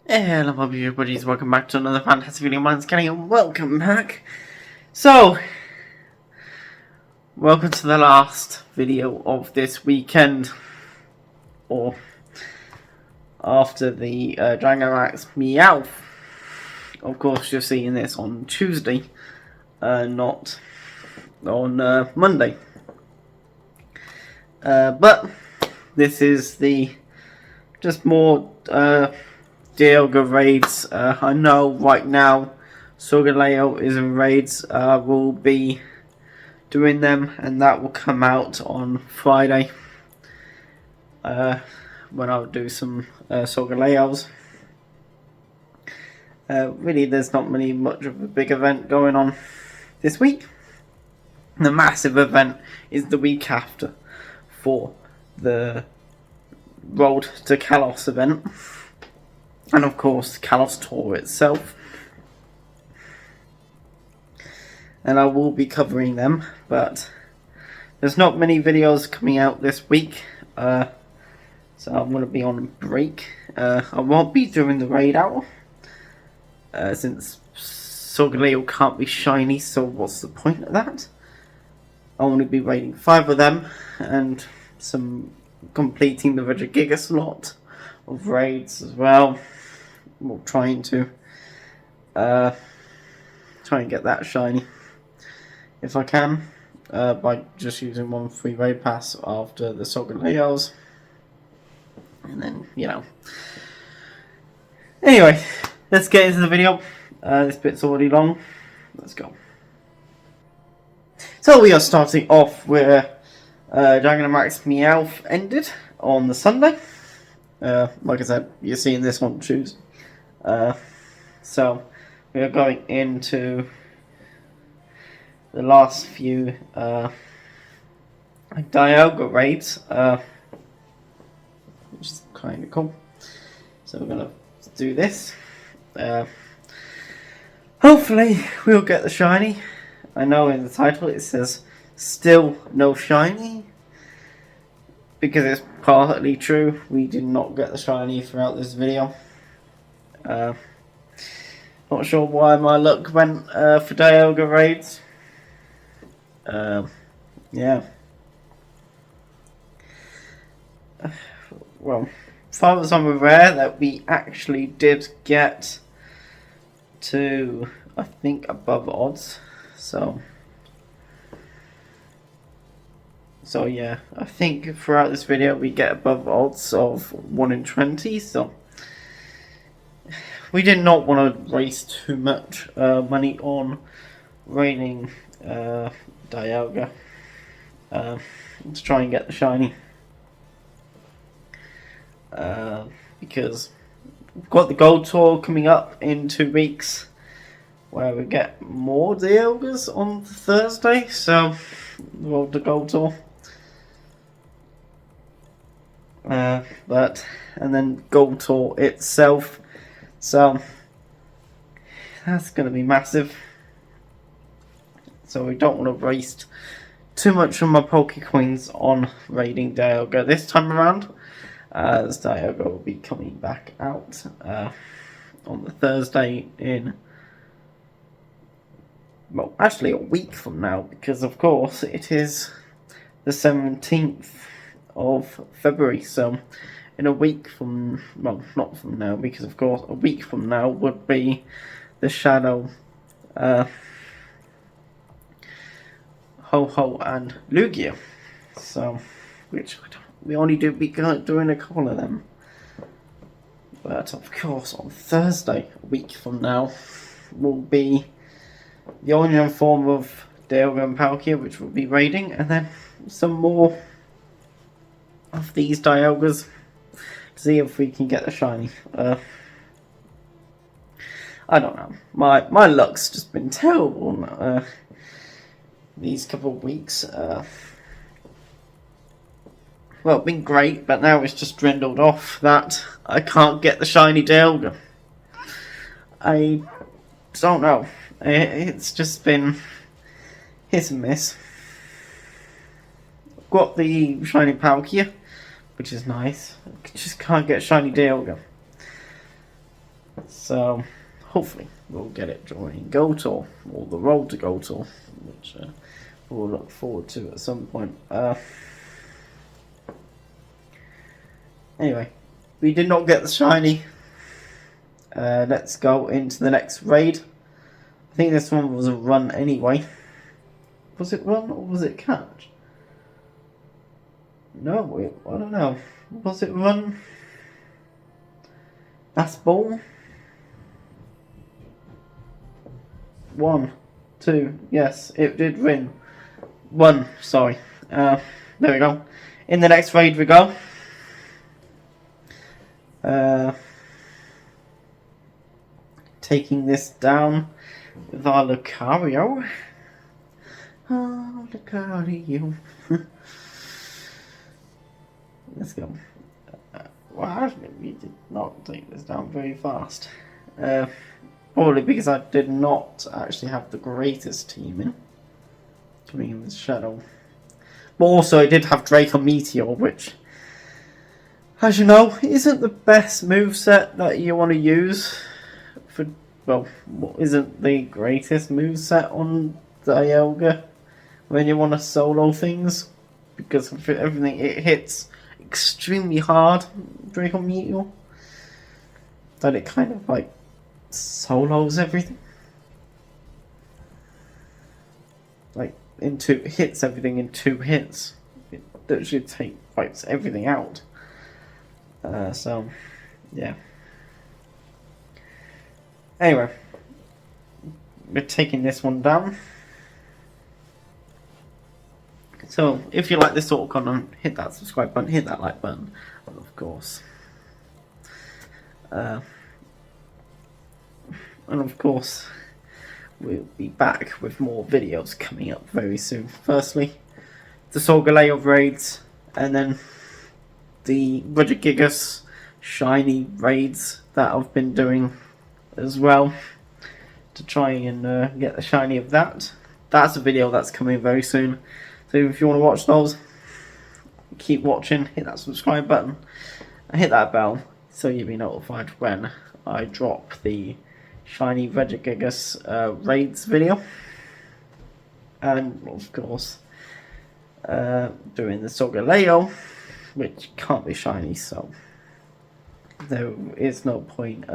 Hello everybody, welcome back to another fantastic video. Mine's Kenny and welcome back. So, welcome to the last video of this weekend, or after the Dynamax Meowth. Of course, you're seeing this on Tuesday, not on Monday. But this is the just more Dialga raids. I know right now Solgaleo is in raids. We'll be doing them, and that will come out on Friday when I'll do some Solgaleos. Really, there's not much of a big event going on this week. The massive event is the week after for the Road to Kalos event. And of course, Kalos Tour itself. And I will be covering them, but there's not many videos coming out this week. So I'm going to be on a break. I won't be doing the raid hour. Since Solgaleo can't be shiny, so what's the point of that? I'll only be raiding 5 of them, and completing the Regigiga slot of raids as well. We're trying to try and get that shiny if I can, by just using one free raid pass after the Solgaleos, and then Anyway, let's get into the video. This bit's already long. Let's go. So we are starting off where Dynamax Meowth ended on the Sunday. Like I said, you're seeing this on Tuesday. So we are going into the last few Dialga raids, which is kind of cool. So we're gonna do this. Hopefully we'll get the shiny. I know in the title it says still no shiny, because it's partly true. We did not get the shiny throughout this video. Not sure why my luck went for Dialga raids. Yeah. Well, as far as I'm aware, that we actually did get to, I think, above odds. So yeah, I think throughout this video we get above odds of 1 in 20. So we did not want to waste too much money on raiding Dialga to try and get the shiny, because we've got the Gold Tour coming up in 2 weeks, where we get more Dialgas on Thursday. So the Gold Tour, and then Gold Tour itself. So that's going to be massive. So we don't want to waste too much of my Pokecoins on raiding Dialga this time around, as Dialga will be coming back out on the Thursday in, well, actually a week from now, because of course it is the 17th of February. So in a week from, well, not from now, because of course a week from now would be the Shadow Ho-Ho and Lugia. So, which we only do be doing a couple of them. But of course on Thursday, a week from now, will be the Onion form of Dialga and Palkia, which will be raiding, and then some more of these Dialgas to see if we can get the shiny. I don't know. My luck's just been terrible these couple of weeks. Well, it's been great, but now it's just dwindled off that I can't get the shiny Dialga. I don't know. It's just been hit and miss. I've got the shiny Palkia, which is nice. I just can't get shiny Dialga. So hopefully we'll get it during Go Tour, or the road to Go Tour, which we'll look forward to at some point. Anyway, we did not get the shiny. Let's go into the next raid. I think this one was a run anyway. Was it run or was it catch? No, I don't know. Was it run? That's ball. 1, 2, yes, it did win. 1, sorry. There we go. In the next raid we go. Taking this down with our Lucario. Oh, Lucario. Let's go. Well, actually, we did not take this down very fast. Probably because I did not actually have the greatest team in. Coming in with Shadow. But also, I did have Draco Meteor, which, as you know, isn't the best moveset that you want to use. For, well, isn't the greatest moveset on Dialga when you want to solo things. Because of everything, it hits extremely hard, Draco Meteor. That it kind of like solos everything. Like hits everything in 2 hits. It literally wipes everything out. So yeah. Anyway, we're taking this one down. So if you like this sort of content, hit that subscribe button, hit that like button, of course. And of course, we'll be back with more videos coming up very soon. Firstly, the Solgaleo raids, and then the Regigigas shiny raids that I've been doing as well, to try and get the shiny of that. That's a video that's coming very soon. So if you want to watch those, keep watching, hit that subscribe button, and hit that bell so you'll be notified when I drop the shiny Regigigas raids video. And of course, doing the Solgaleo, which can't be shiny, so there is no point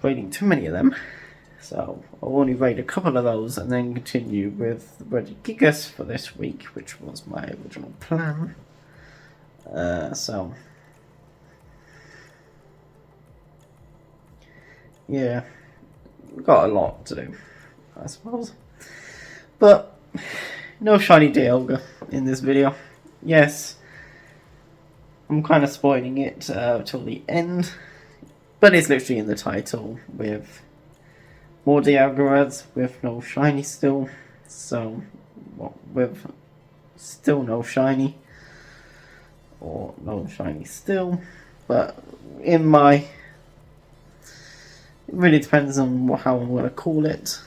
raiding too many of them. So I'll only raid a couple of those and then continue with Regigigas for this week, which was my original plan. So yeah, we've got a lot to do, I suppose. But no shiny Dialga in this video. Yes, I'm kind of spoiling it till the end, but it's literally in the title with more Dialga ads with no shiny still. So, well, with still no shiny, or no shiny still, but in my, it really depends on how I'm going to call it.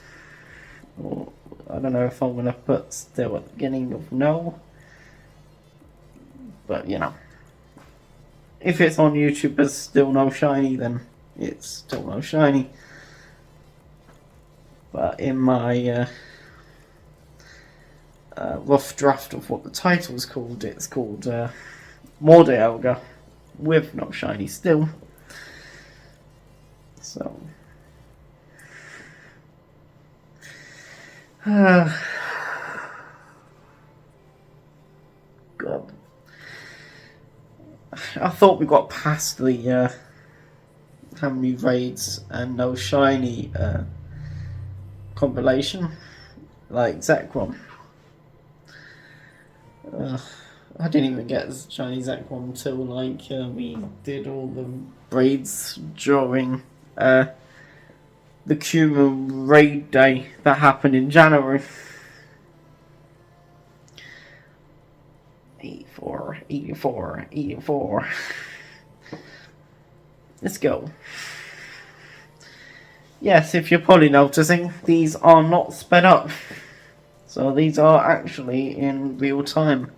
Or I don't know if I'm going to put still at the beginning of no, but you know, if it's on YouTube as still no shiny, then it's still no shiny. But in my rough draft of what the title is called, it's called more Dialga with no shiny still. So God, I thought we got past the how many raids and no shiny compilation, like Zekrom. I didn't even get shiny Zekrom until like we did all the raids during the Kuma raid day that happened in January. 84, 84, 84. Let's go. Yes, if you're probably noticing, these are not sped up. So these are actually in real time.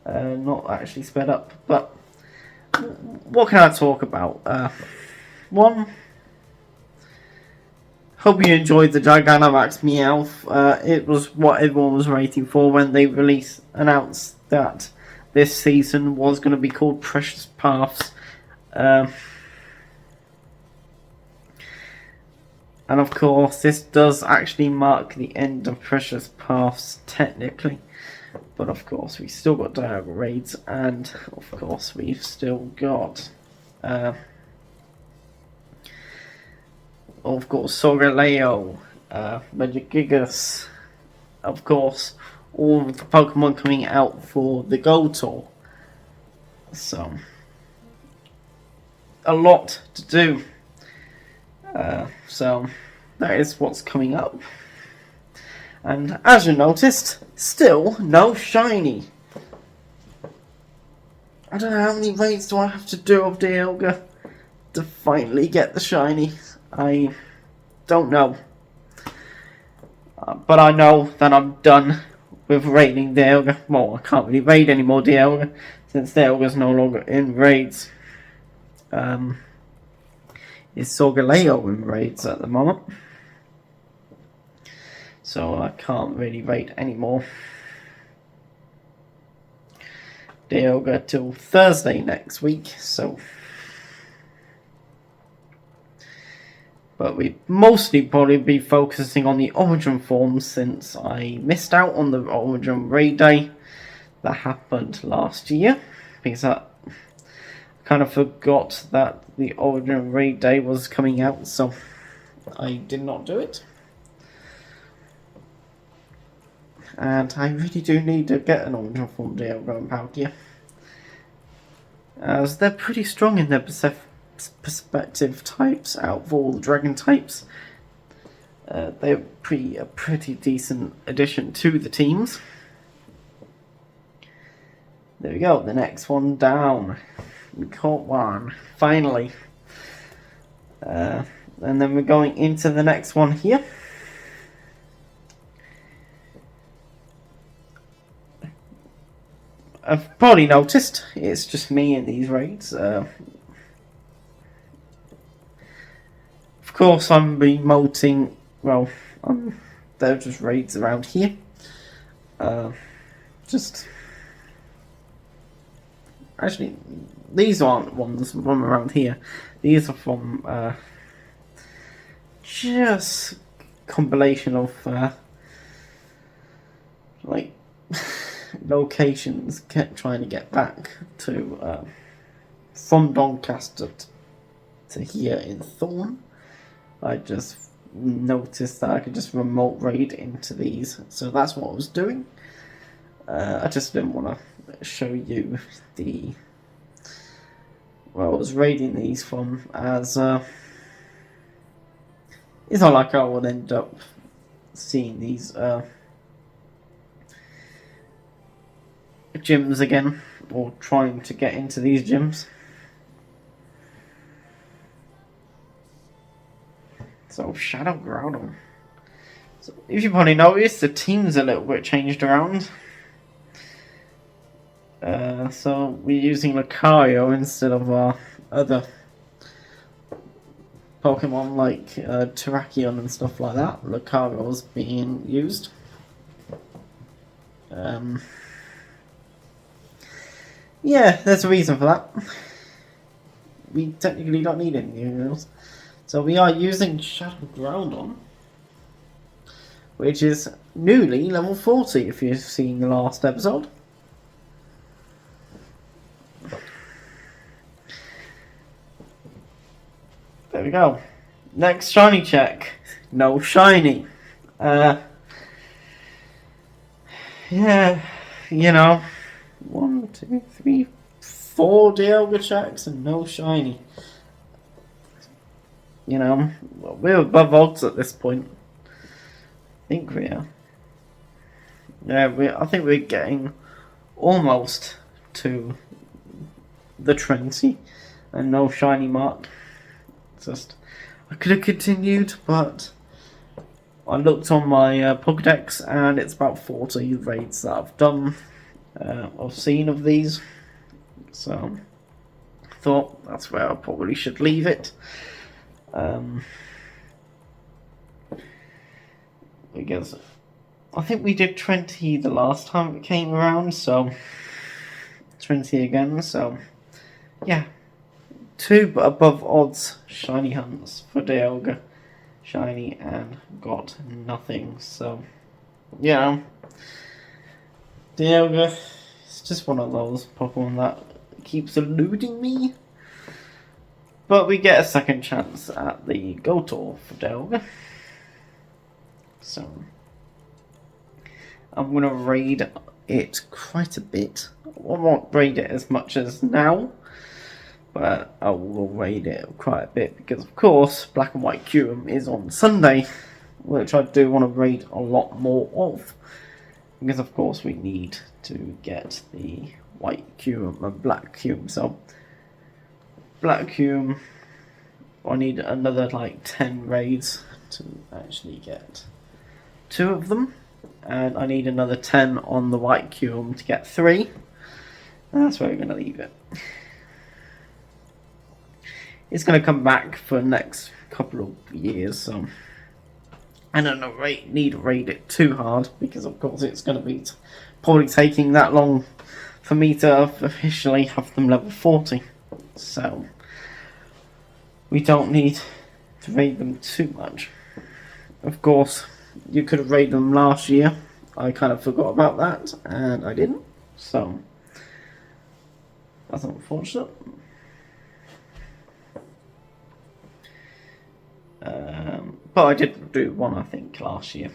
Not actually sped up. But what can I talk about? One, hope you enjoyed the Gigantamax Meowth. It was what everyone was waiting for when they announced that this season was going to be called Precious Paths. And of course, this does actually mark the end of Precious Paths, technically. But of course, we've still got Dialga raids, and of course, we've still got, of course, Solgaleo, Magigigas, of course, all of the Pokemon coming out for the Gold Tour. So, a lot to do. So, that is what's coming up. And as you noticed, still no shiny. I don't know how many raids do I have to do of Dialga to finally get the shiny. I don't know. But I know that I'm done with raiding Dialga. Well, I can't really raid any more Dialga since Dialga's no longer in raids. Is Solgaleo in raids at the moment. So I can't really raid anymore. Dialga till Thursday next week, so. But we mostly probably be focusing on the Origin forms since I missed out on the Origin raid day that happened last year. Because I kind of forgot that the Origin raid day was coming out, so I did not do it. And I really do need to get an Origin form Dialga and Palkia, as they're pretty strong in their perspective types out of all the Dragon types. They're a pretty decent addition to the teams. There we go, the next one down. We caught one, finally. And then we're going into the next one here. I've probably noticed it's just me in these raids. Of course, I'm emoting. Well, they're just raids around here. Actually, these aren't ones from around here. These are from just compilation of like. Locations kept trying to get back to from Doncaster to here in Thorn. I just noticed that I could just remote raid into these, so that's what I was doing. I just didn't want to show you the where I was raiding these from, as it's not like I would end up seeing these gyms again, or trying to get into these gyms. So, Shadow Groudon. So, if you've probably noticed, the team's a little bit changed around. So, we're using Lucario instead of other Pokemon like Terrakion and stuff like that. Lucario's being used. Yeah, there's a reason for that. We technically don't need any heroes. So we are using Shadow Groudon, which is newly level 40 if you've seen the last episode. There we go. Next shiny check. No shiny. Yeah, you know. 1, 2, 3, 4 Dialga checks and no shiny. You know, we're above odds at this point. I think we are. Yeah, I think we're getting almost to the 20 and no shiny mark. Just, I could have continued, but I looked on my Pokédex and it's about 40 raids that I've done. I've seen of these, so thought that's where I probably should leave it. Because I think we did 20 the last time it came around, so 20 again, so yeah. 2 above odds shiny hunts for Dialga. Shiny and got nothing, so yeah. Dialga is just one of those Pokemon that keeps eluding me. But we get a second chance at the Go Tour for Dialga. So I'm going to raid it quite a bit. I won't raid it as much as now, but I will raid it quite a bit because, of course, Black and White Kyurem is on Sunday, which I do want to raid a lot more of. Because, of course, we need to get the White Kyurem and Black Kyurem. So, Black Kyurem, I need another like 10 raids to actually get 2 of them. And I need another 10 on the White Kyurem to get 3. And that's where we're going to leave it. It's going to come back for the next couple of years, so I don't need to raid it too hard, because of course it's going to be probably taking that long for me to officially have them level 40. So we don't need to raid them too much. Of course, you could have raided them last year. I kind of forgot about that, and I didn't. So that's unfortunate. But I did do one, I think, last year.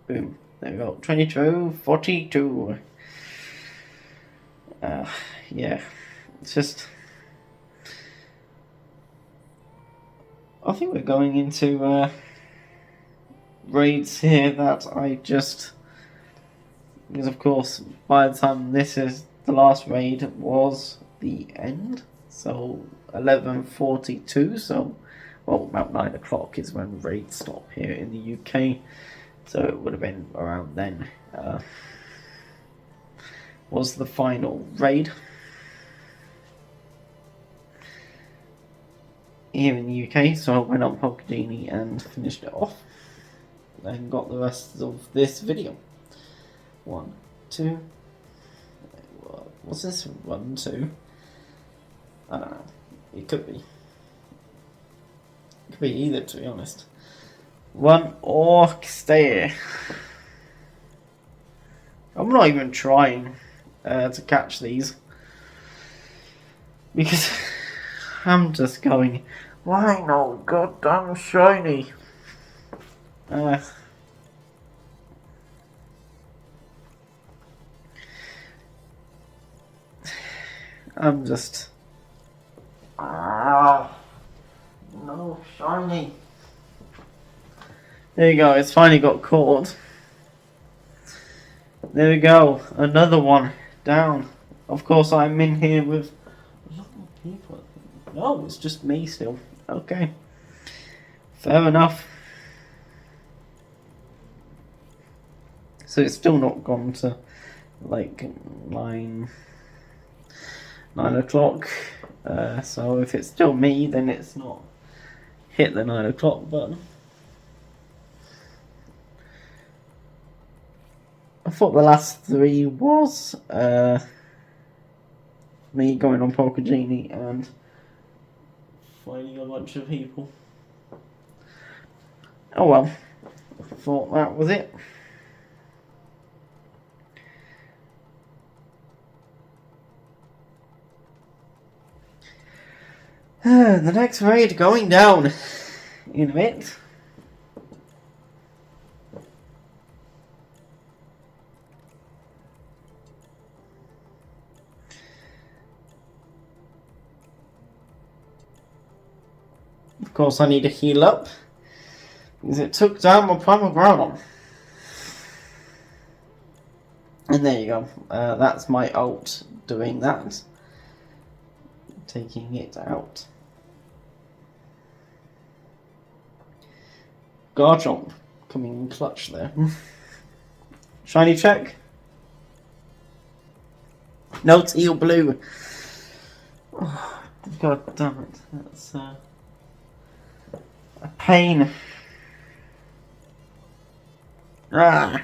Boom. There we go. 22, 42. Yeah. It's just... I think we're going into raids here that I just... Because, of course, by the time this is the last raid, was the end. So, 11:42, so... Well, about 9 o'clock is when raids stop here in the UK, so it would have been around then. Was the final raid here in the UK, so I went on Pokegenie and finished it off, and got the rest of this video. 1, 2. What's this? 1, 2. I don't know. It could be. Could be either, to be honest. 1 Orc Stay. I'm not even trying to catch these, because I'm just going, why no goddamn shiny? I'm just... No, shiny. There you go, it's finally got caught. There we go, another one down. Of course, I'm in here with a lot more people. No, it's just me still. Okay. Fair enough. So it's still not gone to like 9 o'clock. So if it's still me, then it's not hit the 9 o'clock button. I thought the last 3 was me going on Pokegenie and finding a bunch of people. Oh well, I thought that was it. The next raid going down in a bit. Of course, I need to heal up because it took down my Primal Groudon. And there you go. That's my ult doing that. Taking it out. Garchomp coming in clutch there. Shiny check. No, teal blue. Oh, God damn it. That's a pain. Ah.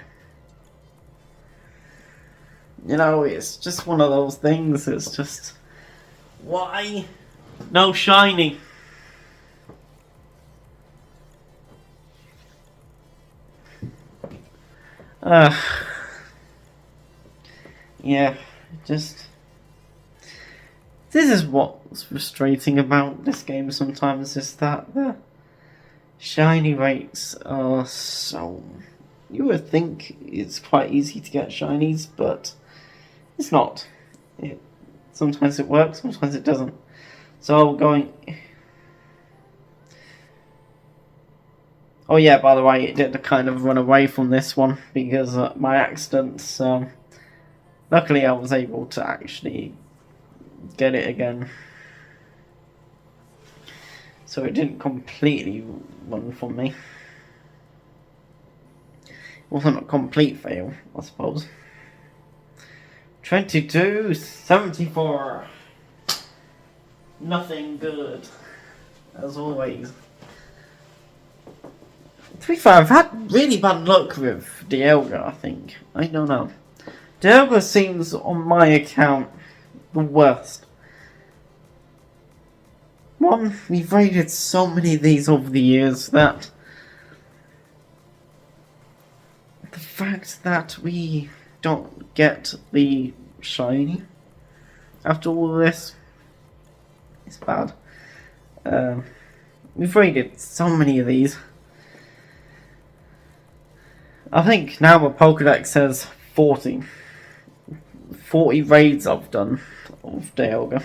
You know, it's just one of those things. It's just... Why? No shiny. Yeah, just... This is what's frustrating about this game sometimes, is that the shiny rates are so... You would think it's quite easy to get shinies, but it's not. Sometimes it works, sometimes it doesn't. So going... Oh yeah, by the way, it did kind of run away from this one because of my accident, so... Luckily I was able to actually get it again. So it didn't completely run from me. It wasn't a complete fail, I suppose. 2274. Nothing good, as always. To be fair, I've had really bad luck with Dialga, I think. I don't know. Dialga seems, on my account, the worst. One, we've raided so many of these over the years that the fact that we don't get the shiny after all of this is bad. We've raided so many of these. I think now my Pokedex says 40. 40 raids I've done of Dialga.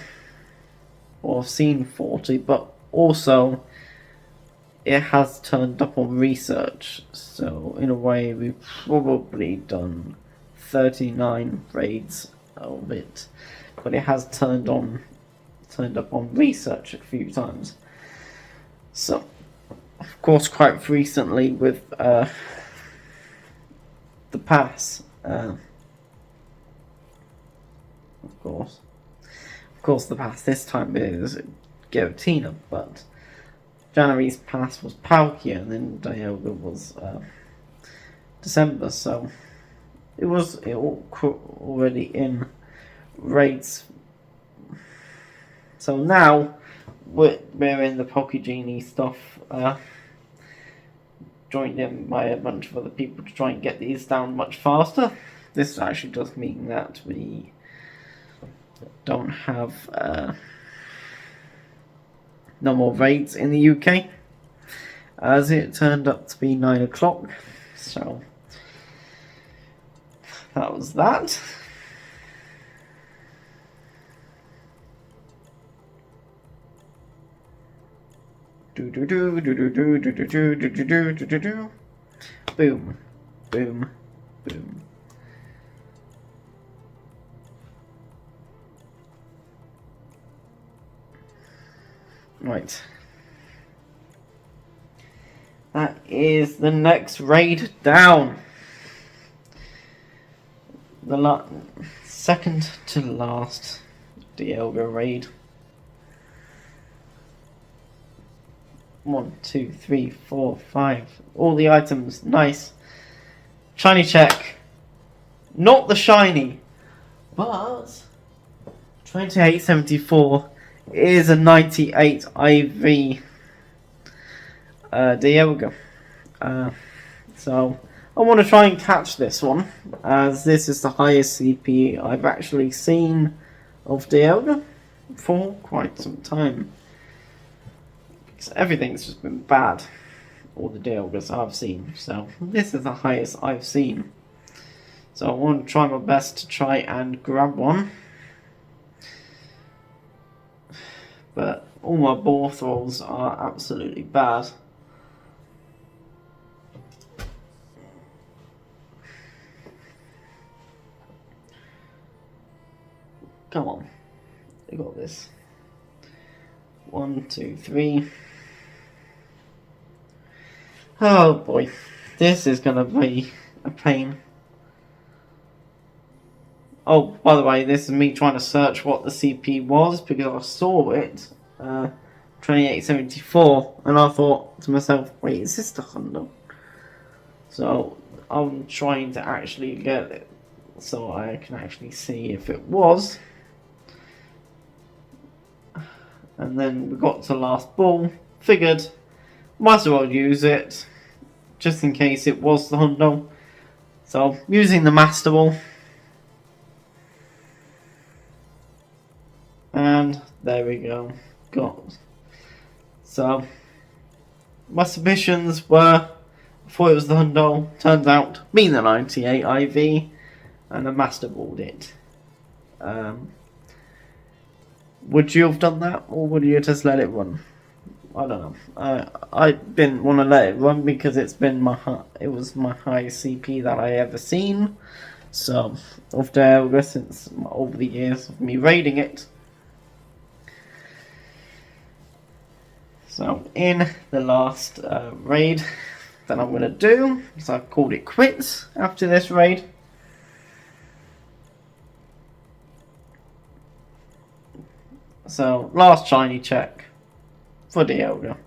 Or I've seen 40, but also it has turned up on research, so in a way we've probably done 39 raids of it, but it has turned up on research a few times. So, of course, quite recently with the pass, of course, the pass this time is Giratina, but January's pass was Palkia, and then Dialga was December, so it was already in raids. So now we're in the Pokegenie stuff, joined in by a bunch of other people to try and get these down much faster. This actually does mean that we don't have no more raids in the UK, as it turned up to be 9 o'clock, so that was that. Boom, boom, boom. Right. That is the next raid down. The second to last Dialga raid. 1, 2, 3, 4, 5. All the items. Nice. Shiny check. Not the shiny, but 2874 is a 98 IV Dialga. So I want to try and catch this one, as this is the highest CP I've actually seen of Dialga for quite some time. Because everything's just been bad, all the Dialgas I've seen, so this is the highest I've seen. So I want to try my best to try and grab one. But all my ball throws are absolutely bad. Come on, I got this. 1, 2, 3. Oh boy, this is gonna be a pain. Oh, by the way, this is me trying to search what the CP was because I saw it, 2874, and I thought to myself, wait, is this the Honda? So I'm trying to actually get it so I can actually see if it was. And then we got to last ball, figured might as well use it just in case it was the Honda. So using the Master Ball. And there we go. Got. So my submissions were, I thought it was the Honda, turns out being the 98 IV, and I Master Balled it. Would you have done that, or would you just let it run? I don't know. I didn't want to let it run because it was my highest CP that I ever seen. So of Dialga since over the years of me raiding it. So in the last raid that I'm gonna do, so I've called it quits after this raid. So last shiny check for Dialga.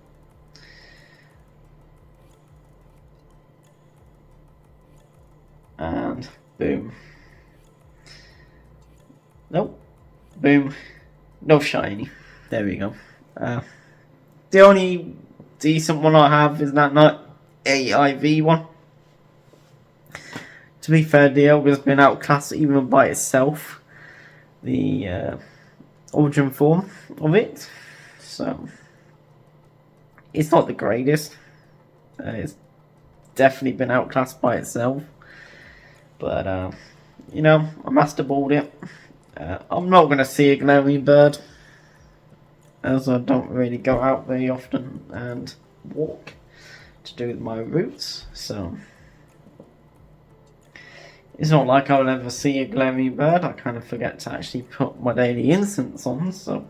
And boom. Nope. Boom. No shiny. There we go. The only decent one I have is that not AIV one. To be fair, Dialga's been outclassed even by itself. The origin form of it. So it's not the greatest. It's definitely been outclassed by itself. But you know, I Master Balled it. I'm not going to see a glowing bird, as I don't really go out very often and walk to do my routes, so it's not like I'll ever see a glowing bird. I kind of forget to actually put my daily instance on, so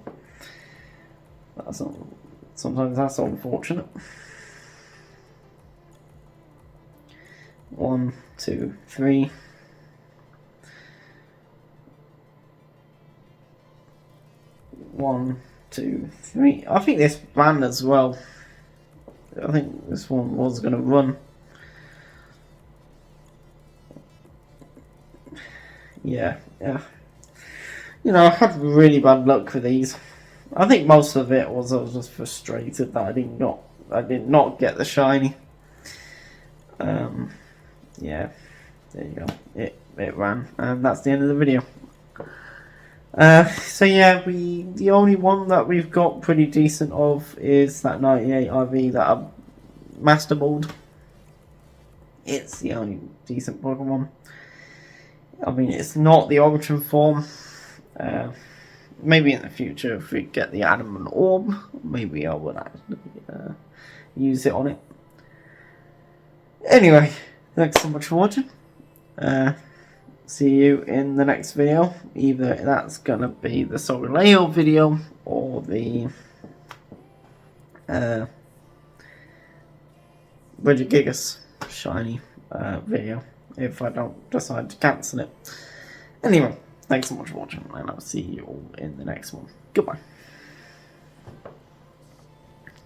sometimes that's unfortunate. 1, 2, 3. One, 2, 3. I think this ran as well. I think this one was going to run. Yeah. You know, I had really bad luck with these. I think most of it was I was just frustrated that I did not get the shiny. Yeah, there you go. It ran, and that's the end of the video. So yeah, the only one that we've got pretty decent of is that 98 IV that I've Master Balled. It's the only decent Pokemon. I mean, it's not the origin form. Maybe in the future, if we get the Adamant Orb, maybe I would actually use it on it. Anyway, thanks so much for watching. See you in the next video. Either that's gonna be the Solgaleo video or the Regigigas shiny video if I don't decide to cancel it. Anyway, thanks so much for watching, and I'll see you all in the next one. Goodbye.